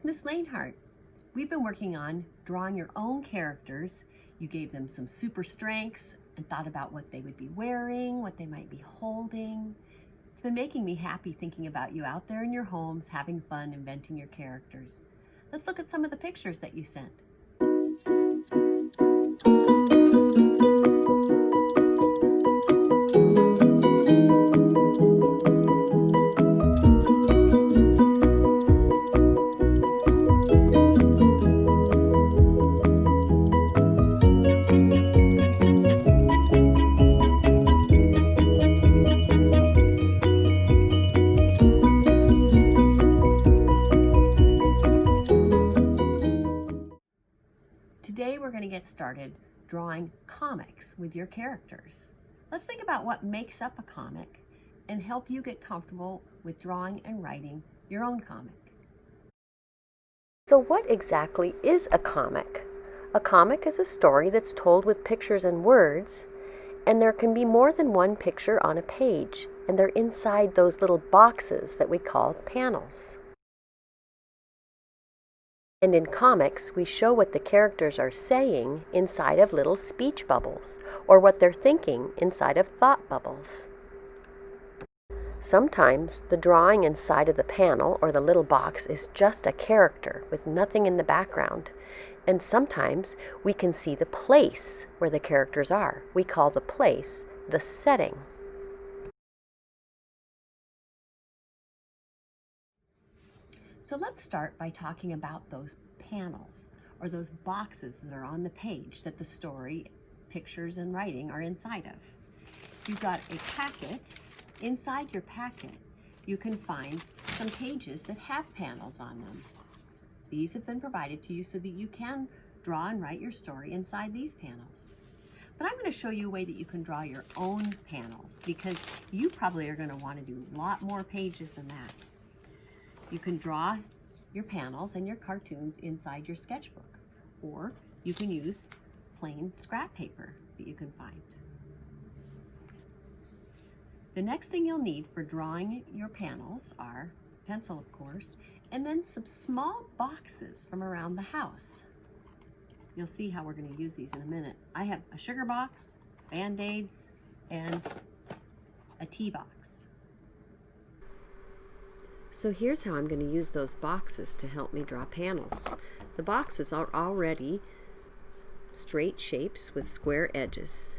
Miss Lanehart. We've been working on drawing your own characters. You gave them some super strengths and thought about what they would be wearing, what they might be holding. It's been making me happy thinking about you out there in your homes having fun inventing your characters. Let's look at some of the pictures that you sent. Today we're going to get started drawing comics with your characters. Let's think about what makes up a comic and help you get comfortable with drawing and writing your own comic. So what exactly is a comic? A comic is a story that's told with pictures and words, and there can be more than one picture on a page, and they're inside those little boxes that we call panels. And in comics, we show what the characters are saying inside of little speech bubbles, or what they're thinking inside of thought bubbles. Sometimes the drawing inside of the panel or the little box is just a character with nothing in the background. And sometimes we can see the place where the characters are. We call the place the setting. So let's start by talking about those panels or those boxes that are on the page that the story, pictures, and writing are inside of. You've got a packet. Inside your packet, you can find some pages that have panels on them. These have been provided to you so that you can draw and write your story inside these panels. But I'm going to show you a way that you can draw your own panels, because you probably are going to want to do a lot more pages than that. You can draw your panels and your cartoons inside your sketchbook, or you can use plain scrap paper that you can find. The next thing you'll need for drawing your panels are pencil, of course, and then some small boxes from around the house. You'll see how we're going to use these in a minute. I have a sugar box, Band-Aids, and a tea box. So here's how I'm going to use those boxes to help me draw panels. The boxes are already straight shapes with square edges.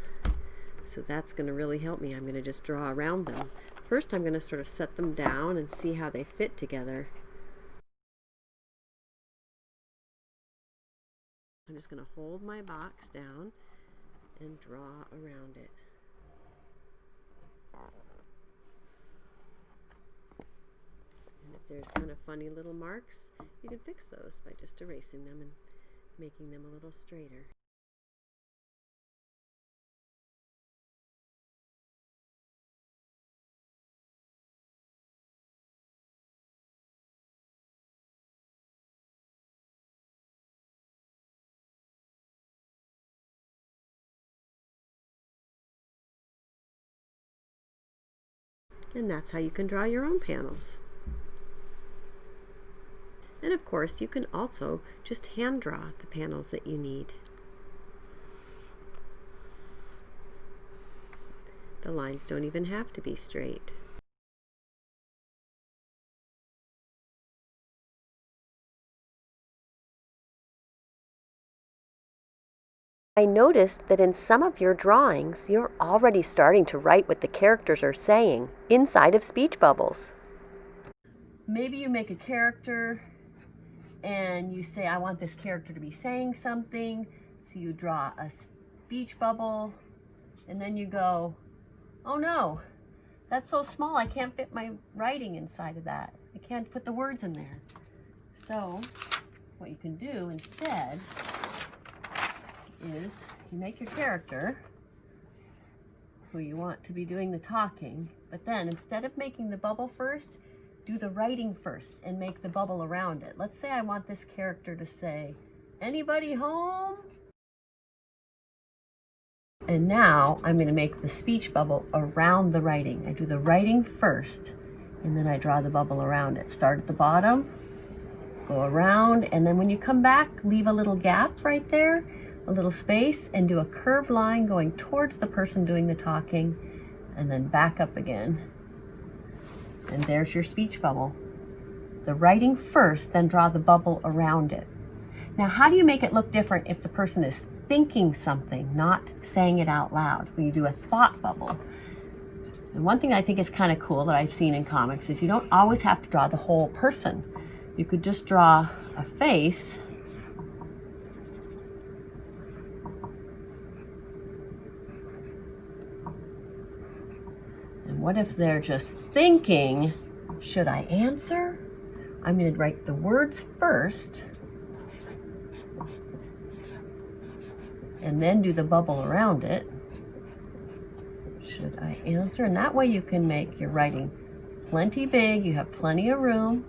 So that's going to really help me. I'm going to just draw around them. First, I'm going to sort of set them down and see how they fit together. I'm just going to hold my box down and draw around it. And if there's kind of funny little marks, you can fix those by just erasing them and making them a little straighter. And that's how you can draw your own panels. And of course, you can also just hand draw the panels that you need. The lines don't even have to be straight. I noticed that in some of your drawings, you're already starting to write what the characters are saying inside of speech bubbles. Maybe you make a character and you say, I want this character to be saying something. So you draw a speech bubble and then you go, oh no, that's so small, I can't fit my writing inside of that. I can't put the words in there. So what you can do instead is you make your character who you want to be doing the talking, but then instead of making the bubble first, do the writing first and make the bubble around it. Let's say I want this character to say, anybody home? And now I'm going to make the speech bubble around the writing. I do the writing first, and then I draw the bubble around it. Start at the bottom, Go around, and then when you come back, leave a little gap right there, a little space, and do a curved line going towards the person doing the talking, and then back up again. And there's your speech bubble. The writing first, then draw the bubble around it. Now, how do you make it look different if the person is thinking something, not saying it out loud, when you do a thought bubble? And one thing I think is kind of cool that I've seen in comics is you don't always have to draw the whole person. You could just draw a face and what if they're just thinking, should I answer? I'm going to write the words first and then do the bubble around it. Should I answer? And that way you can make your writing plenty big, you have plenty of room.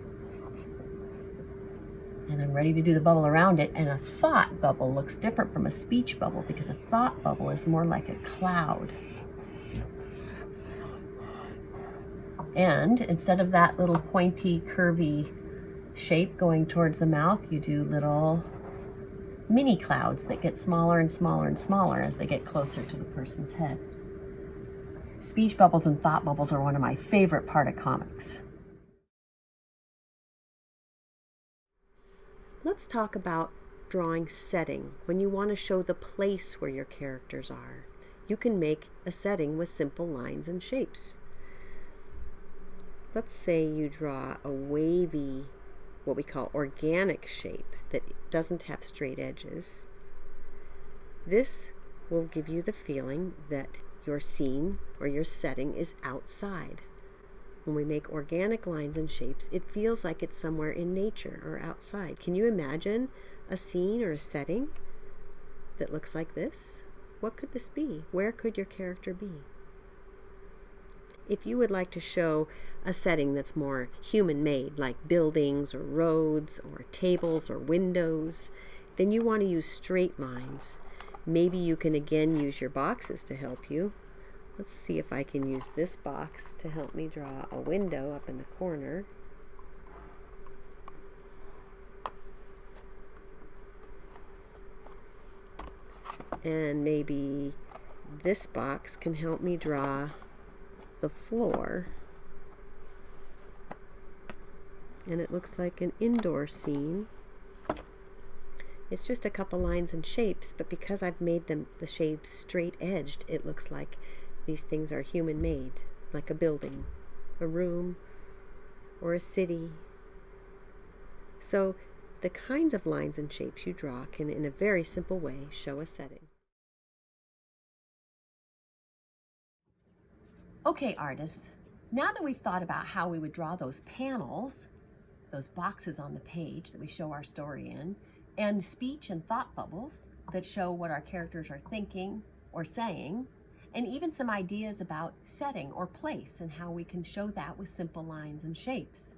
And I'm ready to do the bubble around it. And a thought bubble looks different from a speech bubble because a thought bubble is more like a cloud. And instead of that little pointy, curvy shape going towards the mouth, you do little mini clouds that get smaller and smaller and smaller as they get closer to the person's head. Speech bubbles and thought bubbles are one of my favorite part of comics. Let's talk about drawing setting. When you want to show the place where your characters are, you can make a setting with simple lines and shapes. Let's say you draw a wavy, what we call organic shape that doesn't have straight edges. This will give you the feeling that your scene or your setting is outside. When we make organic lines and shapes, it feels like it's somewhere in nature or outside. Can you imagine a scene or a setting that looks like this? What could this be? Where could your character be? If you would like to show a setting that's more human-made, like buildings or roads or tables or windows, then you want to use straight lines. Maybe you can again use your boxes to help you. Let's see if I can use this box to help me draw a window up in the corner. And maybe this box can help me draw the floor. And it looks like an indoor scene. It's just a couple lines and shapes, but because I've made the shapes straight edged, it looks like these things are human made, like a building, a room, or a city. So the kinds of lines and shapes you draw can, in a very simple way, show a setting. Okay, artists, now that we've thought about how we would draw those panels, those boxes on the page that we show our story in, and speech and thought bubbles that show what our characters are thinking or saying, and even some ideas about setting or place and how we can show that with simple lines and shapes.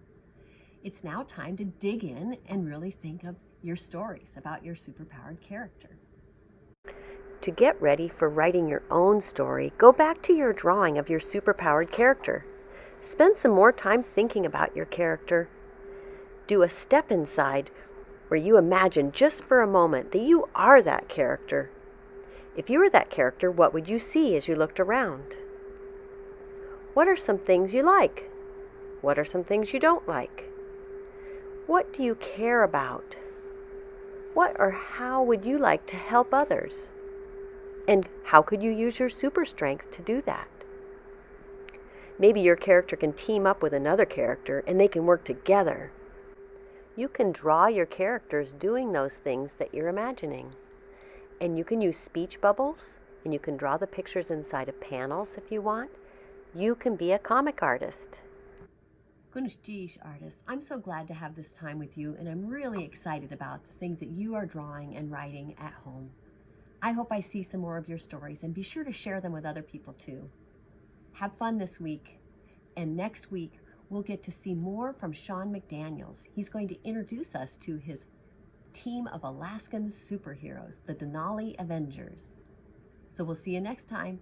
It's now time to dig in and really think of your stories about your superpowered character. To get ready for writing your own story, go back to your drawing of your superpowered character. Spend some more time thinking about your character. Do a step inside where you imagine just for a moment that you are that character. If you were that character, what would you see as you looked around? What are some things you like? What are some things you don't like? What do you care about? What or how would you like to help others? And how could you use your super strength to do that? Maybe your character can team up with another character and they can work together. You can draw your characters doing those things that you're imagining. And you can use speech bubbles, and you can draw the pictures inside of panels if you want. You can be a comic artist. Goodness geez, artists, I'm so glad to have this time with you, and I'm really excited about the things that you are drawing and writing at home. I hope I see some more of your stories, and be sure to share them with other people too. Have fun this week, and next week we'll get to see more from Sean McDaniels. He's going to introduce us to his team of Alaskan superheroes, the Denali Avengers. So we'll see you next time.